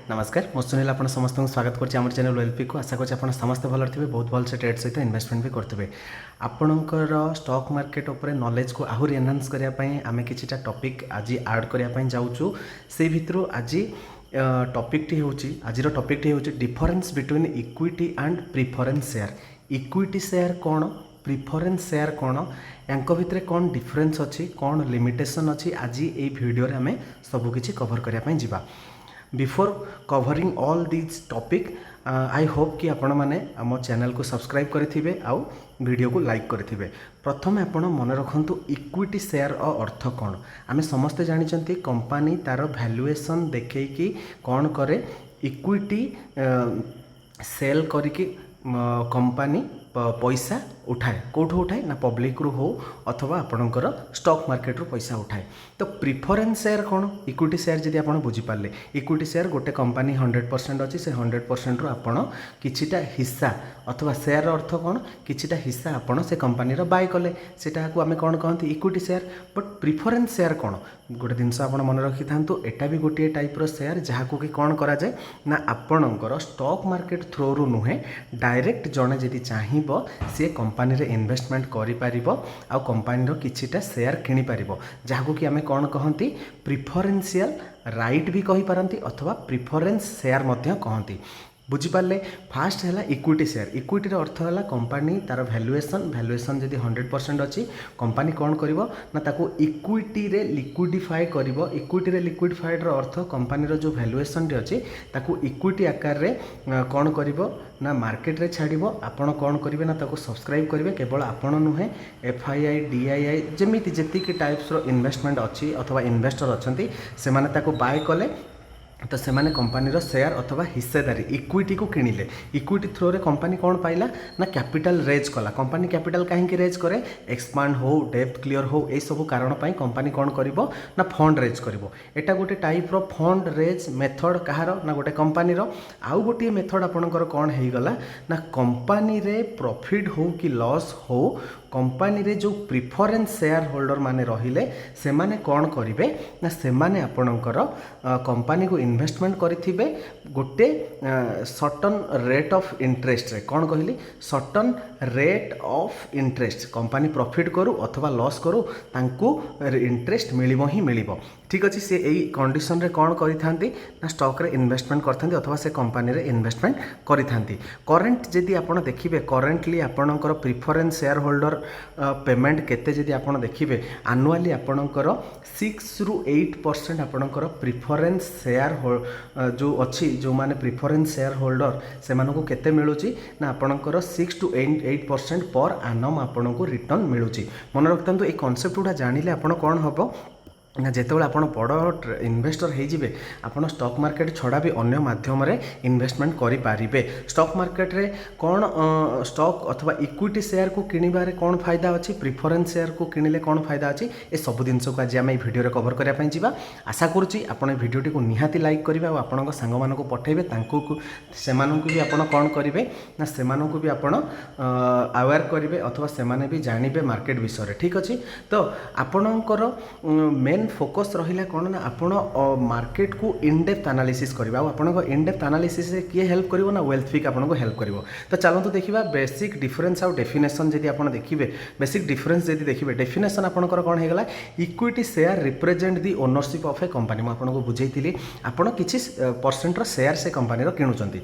नमस्कार मो सुनील आप समस्त स्वागत कर चैनल वेलपी को आशा कर समस्त भल थे बहुत भल से ट्रेड सहित इन्वेस्टमेंट भी करेंगे आपणकर स्टॉक मार्केट उपर नॉलेज को आहरी एनहांस करने आम कि टॉपिक आज ऐड करने जाऊँ से भितर आज टॉपिकटी हूँ आज टॉपिकटी हूँ difference between equity and preference share. Equity share कौन, प्रिफरेंस शेयर कौन, यांको भितर कौन डिफरेंस अच्छी, कौन लिमिटेशन अच्छी, आज ये वीडियो रे आमे सबकिछि कवर करने जावा। Before covering all this topic I hope कि आपण मैंने आम चैनल को सब्सक्राइब करेंगे आउ वीडियो को लाइक करेंगे। प्रथम आपण मन रखु इक्विटी शेयर अर्थ कौन। आमे समस्ते जानी कंपनी तार वैल्यूएशन देखी कौन करे, इक्विटी सेल करके कंपनी पैसा उठाए, कौटू उठाए ना पब्लिक रू हो अथवा आपणकर स्टॉक मार्केट रू पैसा उठाए। तो प्रिफरेंस शेयर कौन, इक्विटी शेयर जदि आप बुझीपारे, इक्विटी शेयर गोटे कंपनी 100% अच्छी से 100% रू आपण किछिटा हिस्सा अथवा शेयर अर्थ कौन, किछिटा हिस्सा आपण से कंपनी रो बाय कले सेटा को आमे कौन कहते equity share. But preference share कौन, गोटे जिनस आप मन रखी था एटा भी गोटे टाइप रो शेयर जहाँ को कि कौन करा जाए ना आपणकर स्टॉक मार्केट थ्रो रू नुहे डायरेक्ट जड़े जदि चाहिए सी कंपनी रे इन्वेस्टमेंट करिपारिबो आ कंपनी रो किछिटा शेयर किनि पारिबो जहाँ को कि आमे कौन कहती प्रिफरेंशियल राइट भी कहि पारंती अथवा प्रिफरेंस शेयर मध्य कहती। बुझीपारे फास्ट है इक्विटी शेयर। इक्विटी अर्थ है कंपनी तार वैल्यूएशन जदि 100% अच्छी कंपनी कौन करिवो ना ताको इक्विटी रे लिक्विडिफाई करिवो। इक्विटी रे लिक्विडिफाइड रो अर्थ कंपनी रो जो वैल्यूएशन रे अच्छी ताको इक्विटी आकार रे कौन करिवो ना मार्केट रे छाड़िबो। आपण कौन करिवे ना ताको सब्सक्राइब करिवे, केवल आपण नुहे एफआईआई डीआईआई जेमिति जेतिकी टाइप्स रो इन्वेस्टमेंट अच्छी अथवा इन्वेस्टर अच्छी से माने ताको बाय कले तो से माने कंपनी रो शेयर अथवा हिस्सेदारी इक्विटी को किଣିले। इक्विटी थ्रो रे कंपनी कौन पाइला ना कैपिटल रेज कला। कंपनी कैपिटल कहीं रेज करे, एक्सपांड हो, डेप्थ क्लियर हो, ये सब कारण पाई कंपनी कौन करिवो ना फंड रेज करिवो। एटा गोटे टाइप रो फंड रेज मेथड कहार ना गोटे कंपनी रो। आउ गोटे मेथड आपणकर कौन हो गला ना कंपनी रे प्रॉफिट हो कि लॉस हो कंपनी रे जो प्रिफरेंस शेयर होल्डर माने रहिले से माने कौन करिवे ना से माने आपणकर कंपनी को इन्वेस्टमेंट करिथिबे गोटे सर्टन रेट ऑफ इंटरेस्ट रे। कौन कहली certain rate of interest company profit करू अथवा लॉस करू तांको इंटरेस्ट मिलिबो ही मिलिबो। ठीक अच्छे से यही कंडीशन रे कौन करिथांती ना स्टॉक रे इन्वेस्टमेंट करथांती अथवा से कंपनी रे इन्वेस्टमेंट करिथांती। करंट जदि आपण देखिबे करेंटली आपणकर प्रिफरेंस शेयर होल्डर पेमेंट केते जदि आपण देखिबे एनुअली आपणकर 6 ରୁ 8% आपणकर प्रिफरेंस शेयर जो अच्छी जो माने प्रिफरेंस शेयर होल्डर से मानको केते मिलुची ना आपणकर 6 to 8% पर एनम आपनको रिटर्न मिलुची। मन रखतंतु ए कांसेप्ट उडा जानिले आपण कोन हबो ना जितेबाला आपण बड़ इन्वेस्टर होइजिबे आपण स्टॉक मार्केट छड़ा भी अन्य माध्यम रे इन्वेस्टमेंट करि पारिबे। स्टॉक मार्केट रे कौन स्टॉक अथवा इक्विटी शेयर को किणिबारे कौन फायदा अच्छी, प्रिफरेंस शेयर को किणिले कौन फायदा अच्छी, ए सब जिनस को आज आम भिडियो रे कवर करने ପାଇଁ ଯିବା। आशा करुच्ची आपण भिडियोटी को निहाती लाइक करेंगे और आपण सांग मानक पठेबे तांको से भी आपण कौन करेंगे ना से भी आपण अवेयर करेंगे अथवा से भी जानवे मार्केट विषय। ठीक अच्छे तो आपणकर मेन फोकस रहिला कौन ना आपण मार्केट को इनडेप्थ एनालिसिस करबा। आपन इनडेप्थ एनालिसिस से किए हेल्प करिवो ना वेल्थ आपन को हेल्प करिवो। तो चलतु देखिबा बेसिक डिफरेंस आउ डेफिनेशन जदि आपन देखिबे बेसिक डिफरेंस जदि देखिबे डेफिनेशन आपनकर कौन हेगला equity share represent the ownership of a company. मैं आपन को बुझेइतिली आपण किछि परसेंट रो शेयर से कंपनी रो किणुचंती।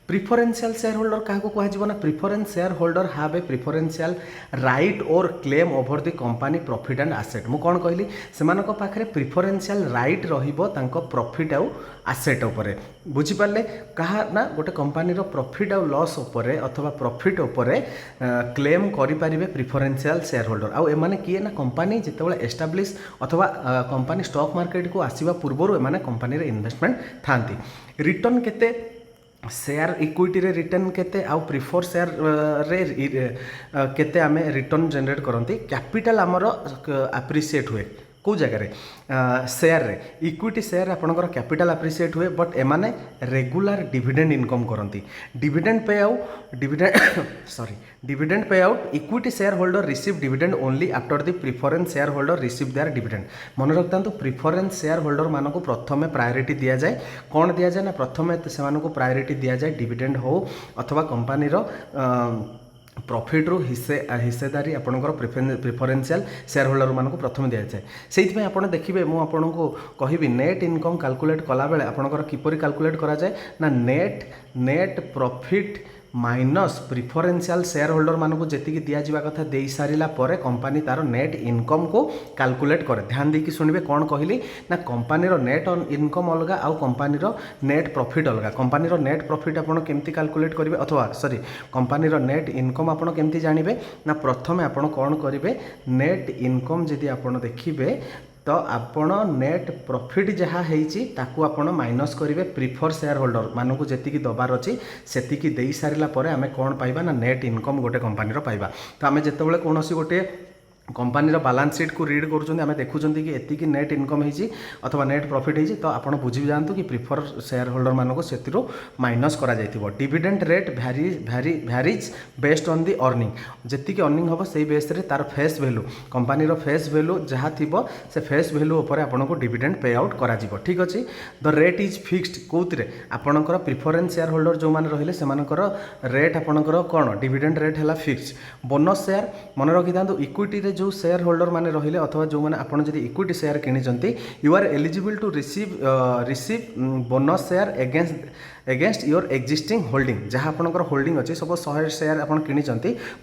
प्रिफरेंशियल शेयर होल्डर क्या कह ना preference share holder have a preferential right और claim over the company profit and asset. मु कौन कहली से पाखे प्रिफरेंशियल राइट रहिबो तांको प्रॉफिट आउ एसेट उपरे। बुझीपारे कहा ना गोटे कंपनी रो प्रॉफिट आउ लॉस उपरे अथवा प्रॉफिट उपरे क्लेम करि पारिबे प्रिफरेंशियल शेयर होल्डर। आउ एमाने किए ना कंपनी जितेबाला एस्टाब्लिश अथवा कंपनी स्टॉक मार्केट को आसीबा पूर्वरु एमाने कंपनी रे इन्वेस्टमेंट थांती। रिटर्न केते शेयर इक्विटी रे रिटर्न केते आउ प्रिफर शेयर रे केते आमे रिटर्न जनरेट करंती। कैपिटल आमर एप्रिशिएट हुए कौ जगह शेयर रे इक्विटी शेयर आपनकर कैपिटल अप्रिशिएट हुए बट एमाने रेगुलर डिविडेंड इनकम करती dividend pay out dividend pay out equity share holder receive dividend only after the preference share holder receive there dividend मन रखता प्रिफरेंस शेयर होल्डर मानक प्रथम priority दि जाए कौन दि जाए ना प्रथम से प्रायोरिटी दि जाए डिविडेंड हो अथवा कंपनी प्रॉफिट रु हिस्सेदारी आपंकर प्रिफरेन्शियल शेयर होल्डर मानक प्रथम दि जाए से आपड़ देखिए मुझे कहबी नेट इनकम कैलकुलेट कला बेले आपंकर किपरि कैलकुलेट करा जाए ना net profit minus preferential share holder मानक जी दिजा कथा दे सारा पर कंपनी तार नेट इनकम को कैलकुलेट करे ध्यान देकी शुणवे कौन कहली ना कंपनी नेट इनकम अलग आउ कंपनी नेट प्रॉफिट अलग कंपनी नेट प्रॉफिट आपड़ केमती कैलकुलेट करेंगे अथवा सॉरी कंपनी नेट इनकम आपड़ केमती जानवे ना प्रथम आपड़ कौन करेंगे नेट इनकम जदि आपड़ देखिए तो आपण नेट प्रॉफिट जहाँ होती आपण माइनस करेंगे प्रिफर शेयर होल्डर मानक जी दबार अच्छी से दे सारा पर आम कौन पाइबा ना नेट इनकम गोटे कंपनी पाइबा तो आम जिते कौन गोटे कंपनी बालांस शीट को रीड करें देखुं कि एति नेट इनकम होती अथवा नेट प्रॉफिट होती तो आप बुझी जातु कि प्रिफर शेयर होल्डर मानक से माइनस करा dividend rate varies based on the earning जी अर्निंग हम से बेस तार face value company face value जहाँ थी से फेस वैल्यू उपर आपको डिविडेंड पे आउट करा ठीक अच्छे द रेट इज फिक्सड कौन आपणकर प्रिफरेंस शेयर होल्डर जो मैंने रहिले से रेट आपणकर कौन डिविडेंड रेट है फिक्सड बोनस शेयर मन रखी था इक्विटी जो शेयर होल्डर माने रहिले अथवा जो मैंने आपड़ जब इक्विटी शेयर किनी you are eligible to receive bonus share against your existing holding जहाँ आपंकर होल्डिंग अच्छी सब 100 शेयर आप किनी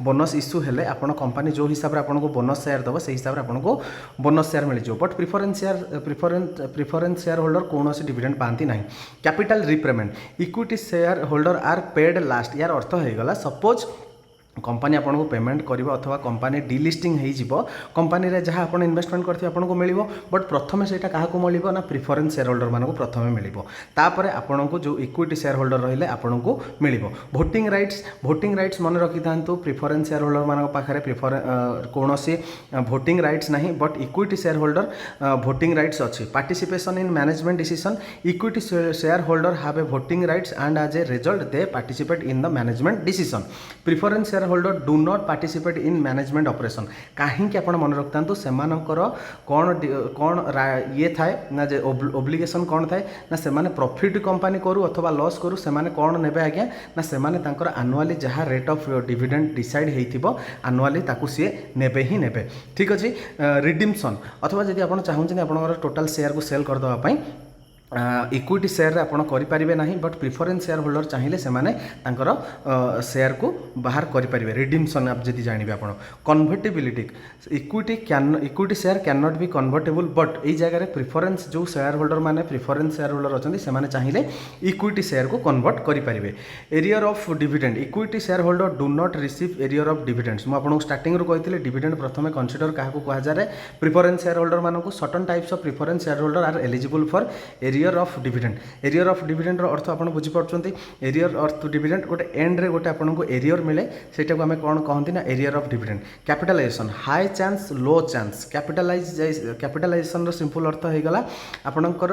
बोनस इश्यू हेले आपण कंपनी जो हिसाब से आपको बोनस शेयर दब से हिसाब से आपको बोनस शेयर मिल बट प्रिफरेंस शेयर होल्डर कौन डिविडेंड पाती ना capital repayment equity share holder are paid last यार अर्थ होगा सपोज कंपनी आपको पेमेंट कर अथवा कंपनी डिलिस्टिंग हो कंपनी रे जहाँ आप इन्वेस्टमेंट करते आपको मिल बट प्रथम से क्या मिल ना प्रिफरेंस शेयर होल्डर मानक प्रथम मिल तापर आपन को जो इक्विटी शेयर होल्डर रही आपन को मिल भोटिंग राइट्स मन रखी था प्रिफरेंस शेयर होल्डर मान पाखे कौन भोटिंग राइट्स ना but equity share holder voting rights अच्छी participation in management decision equity share holder have a voting rights and as a result they participate in the management decision preference share holder do not participate in management operation कहीं आपण मन रखता से कौन कौन ये थाए ना जे ओब्लिगेशन कौन थाए ना से प्रॉफिट कंपनी करू अथवा लॉस करू से कौन नेबे आज्ञा ना से आनुआली जहाँ रेट ऑफ डिविडेंड डिसाइड होइथिबो आनुआली ताकू सी नेबे ही नेबे ठीक अच्छे रिडीम्सन अथवा जदि आप चाहते आप टोटाल शेयर को सेल करदेवाई इक्विटी शेयर रे आपण करि परिबे नाही बट प्रिफरेंस शेयर होल्डर चाहिए से माने तांकर शेयर को बाहर करि परिबे रिडीम्सन आप जदि जानिबे आपण convertibility equity share can not be convertible but एई जगह रे प्रिफरेंस जो शेयर होल्डर माने प्रिफरेंस शेयर होल्डर अछंती से माने चाहिए इक्विटी शेयर को कन्वर्ट करि परिबे arrear of dividend equity share holder do not receive arrear of dividends मु आपन स्टार्टिंग रो कहितले डिविडेंड प्रथमे कंसीडर काहा को कहा जाय प्रिफरेंस शेयर होल्डर मानको certain types of preference share holder are eligible for arrear of dividend अर्थ आप बुझीपार एरियर ऑफ डिविडेंड गोटे एंड रे गोटे आपको एरियर मिले सेटा को आम कौन कहती ना arrear of dividend capitalisation high chance low chance capitalisation रो सिंपल अर्थ होगा आपणकर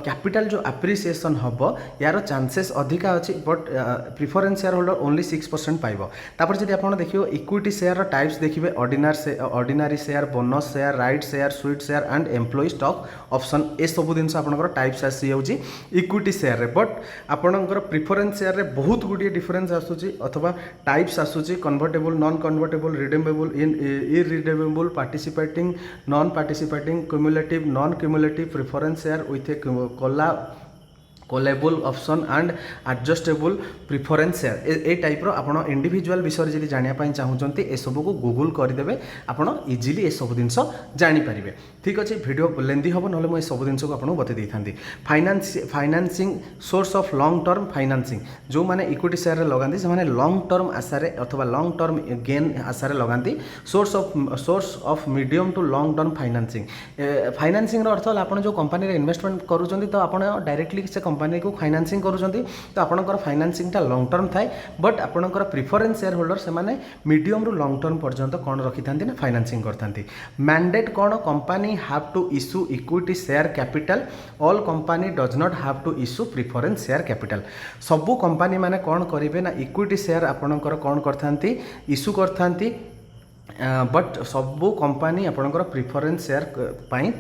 कैपिटल जो एप्रिसिएशन हम यार चांसेस अधिका अच्छी but preference share holder only 6% पाइब तापर जब आप देखिए इक्विटी शेयर टाइप्स देखिए ordinary share bonus share right share sweat share and employ stock option ए सब जिन आपंकर टाइप्स आसी जाऊँगी इक्विटी शेयर रे बट आपणकर प्रिफरेंस शेयर रे बहुत गुड़िए डिफरेन्स आसूची अथवा टाइप्स आसूची convertible non convertible redeemable irredeemable participating non participating cumulative non cumulative preference share with a callable option and adjustable preference share ए टाइप रो आपण इंडिविजुअल विषय जब जानापी चाहूँगी ए सब को गूगल करदे आपड़ इजिली ए सब जिनस जानीपारे ठीक अच्छे वीडियो लेंदी हम ना मुझे सब जिनस को आपको बतई था फाइनान्सिंग सोर्स ऑफ लॉन्ग टर्म फाइनान्सिंग जो मैंने इक्विटी शेयर लगाती से लॉन्ग टर्म आशारे अथवा लॉन्ग टर्म गेन आशारे लगाती source of medium to long term financing financing अर्थ आप जो कंपनी इन्वेस्टमेंट करूँ तो आप डायरेक्टली से कंपनी को फाइनेंसिंग करूछंती तो आपनकर फाइनेंसिंगटा लॉन्ग टर्म थाए बट आपनकर प्रिफरेंस शेयर होल्डर से माने मीडियम रु लॉन्ग टर्म पर्यंत कौन रखी थांती ना फाइनेंसिंग करथांती। मैंडेट कौन company have to issue equity share capital all company does not have to issue preference share capital. सबू कंपनी माने कौन करेंगे ना इक्विटी शेयर आपनकर कौन करथांती इश्यू करथांती बट सबू कंपनी आपनकर प्रिफरेंस शेयर पाई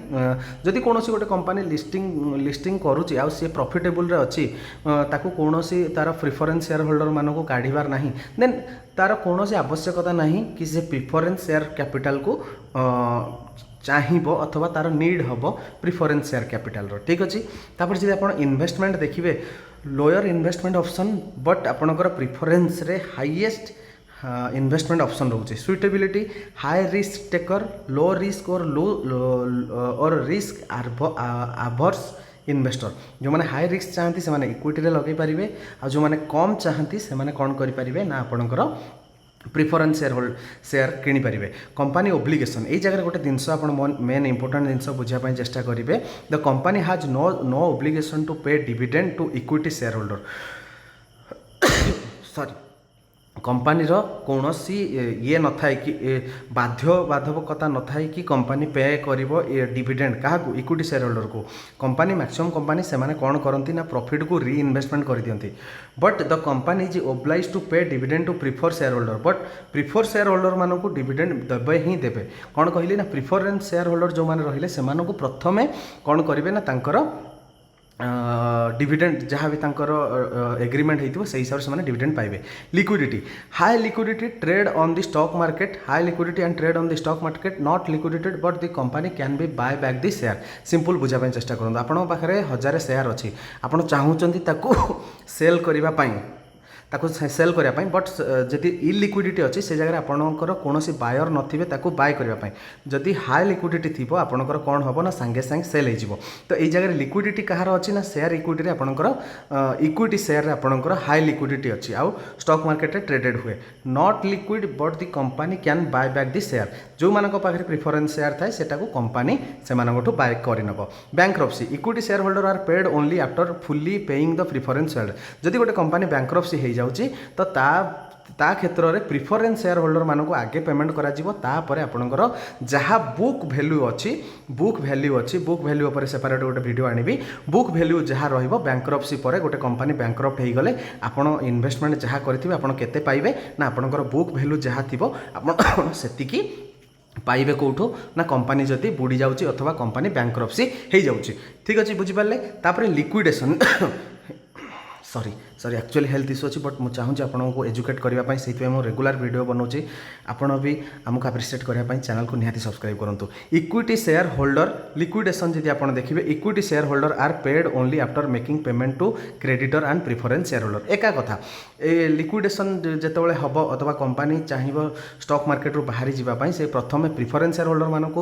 जदि कौन गोटे कंपनी लिस्टिंग करुच्ची आ सी प्रॉफिटेबल अच्छी ताकू कौन तार प्रिफरेंस शेयर होल्डर मानक काढ़ार ना देन तार कौन आवश्यकता नहीं कि से प्रिफरेंस शेयर कैपिटल को चाहिए अथवा तार नीड हम प्रिफरेंस शेयर कैपिटल ठीक अच्छे। तापर जब आप इन्वेस्टमेंट देखिए लोअर इन्वेस्टमेंट ऑप्शन बट आपनकर प्रिफरेंस रे हाईएस्ट इन्वेस्टमेंट ऑप्शन रोचे suitability high risk taker low risk और रिस्क आवर्स इन्वेस्टर जो मैंने हाई रिस्क चाहती से इक्विटी रे लगे पारे आ जो मैंने कम चाहती से मैंने कौन करें ना आपणकर प्रिफरेंस शेयर किनी पारे। कंपनी ओब्लिगेशन ये जगह गोटे जिनस आप मेन इंपोर्टेंट जिनस बुझापी चेष्टा करेंगे the company has no obligation to pay dividend to equity share holder sorry company कौन ये न था कि बाध्यबाधकता न था कि कंपनी पे कर डिविडेंड क्या इक्विटी शेयर होल्डर को कंपनी मैक्सिमम कंपनी से माने कौन करती ना प्रॉफिट को री इन्वेस्टमेंट कर दियंती but the company is obliged to pay dividend to prefer share holder but prefer share holder मान को डिविडेंड देवे ही देवे कौन कहली ना प्रिफरेंस शेयर होल्डर जो मैंने रहिले से प्रथमे कौन करेंगे ना तांकर डिविडेंड जहाँ भी एग्रीमेंट होती से हिसाब से डिविडेंड पाइबे। Liquidity high liquidity trade on the stock market high liquidity and trade on the stock market not liquidated but the company can be buy back the share simple बुझापी चेष्टा करूँ आपन पाखे 1000 शेयर अच्छी आपड़ चाहूँगी सेल करने ताको सेल करने बट जदि इलिक्विडिटी अच्छी से जगह आपणकर कौन बायर नथिबे ताको बाय करने जदि हाई लिक्विडिटी थी आपणकर कौन हम ना सांगे सांगे सेल हो तो ये जगह लिक्विडिटी कहार अच्छी ना शेयर इक्विटी आपणकर इक्विटी शेयर आपणकर हाई लिक्विडिटी अच्छी आउ स्टॉक मार्केट रे ट्रेडेड हुए not liquid but the company can buy back the share जो मान पाखे प्रिफरेंस शेयर थाए सेटा को कंपनी से बाय करनब। Bankruptcy equity share holder are paid only after fully paying the preference share जदि गोटे कंपनी बैंक्रप्सी हो जाउची तो ता क्षेत्र में प्रिफरेंस शेयर होल्डर मानक आगे पेमेंट कर आपणकर जहाँ बुक वैल्यू अच्छी बुक वैल्यू उपर सेपरेट गोटे वीडियो आनी बुक वैल्यू जहाँ बैंक्रप्सी पर गोटे कंपनी बैंक्रप्ट हो गले आपन इन्वेस्टमेंट जहाँ करेंगे आपन केते पाइबे ना आपणकर बुक वैल्यू जहाँ थी आपन सेतिकी पाइबे कौटू ना कंपनी जदि बुड़ी जाउची अथवा कंपनी बैंक्रप्सी हो जाउची ठीक अच्छे बुझिपारे। तापर liquidation sorry actually health issue अच्छी बट मुझे चाहूँगी आपको एजुकेट करने से रेगुलर वीडियो बनाऊँगी आपड़ भी आमको अप्रिशिएट करने चैनल को निहाती सब्सक्राइब करूँ। इक्विटी शेयर होल्डर लिक्विडेशन जी आप देखिए equity share holder are paid only after making payment to creditor and preference share holder एका कथा ए लिक्विडेशन जितेबाला हम अथवा कंपनी चाहिए स्टॉक मार्केट रू बाहरी जावाई से प्रथम प्रिफरेंस शेयर होल्डर मानक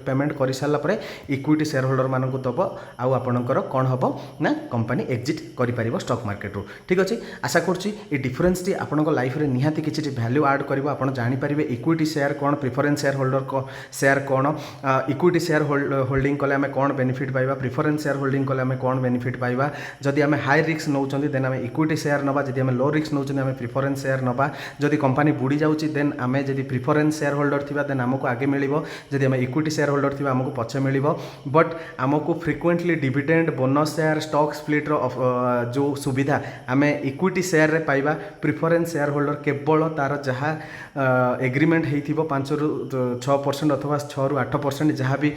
पेमेंट कर सारापर इक्विटी शेयर होल्डर मानक दब आपणकर कौन हम ना कंपनी एक्जिट कर स्टॉक मार्केट रू ठीक अच्छे। आशा करुँची ये डिफरेंस टी आपण लाइफ रे निहाती किसी वैल्यू आड कर जापर इक्विटी शेयर कौन प्रिफरेंस शेयर होल्डर शेयर कौन इक्विटी शेयर होल्डिंग कले आम कौन बेनिफिट पाइबा प्रिफरेंस शेयर होल्डिंग कले आम कौन बेनिफिट पाइबा जदि आम हाई रिस्क नौकरी देन आम इक्विटी शेयर नवा जदि आम लो रिस्क नौकरी आम प्रिफरेंस शेयर नवा जदि कंपनी बुड़ी जाऊँगी देन आम जदि प्रिफरेंस शेयर होल्डर थी देन आमको आगे मिल जदि आम इक्विटी शेयर होल्डर थी आमको पछे मिल बट आमको frequently dividend bonus share stock split जो सुविधा आम इक्विटी शेयर रे पाइबा प्रिफरेंस शेयर होल्डर केवल तार जहाँ एग्रीमेंट हो 5 ରୁ 6% अथवा 6 ରୁ 8% जहाँ भी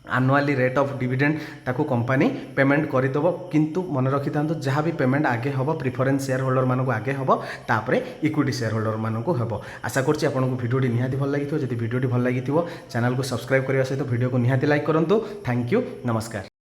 आनुआली रेट ऑफ डिविडेंड ताको कंपनी पेमेंट करदेव किंतु मन रखी था जहाँ भी पेमेंट आगे हम प्रिफरेंस शेयर होल्डर मानक आगे हम तापर इक्विटी शेयर होल्डर मानक हम। आशा करछि आपको वीडियोटी निहाती भल लगी जदि वीडियोटी भल लगी चैनल को सब्सक्राइब करने सहित वीडियो को निहाती लाइक करूँ। थैंक यू नमस्कार।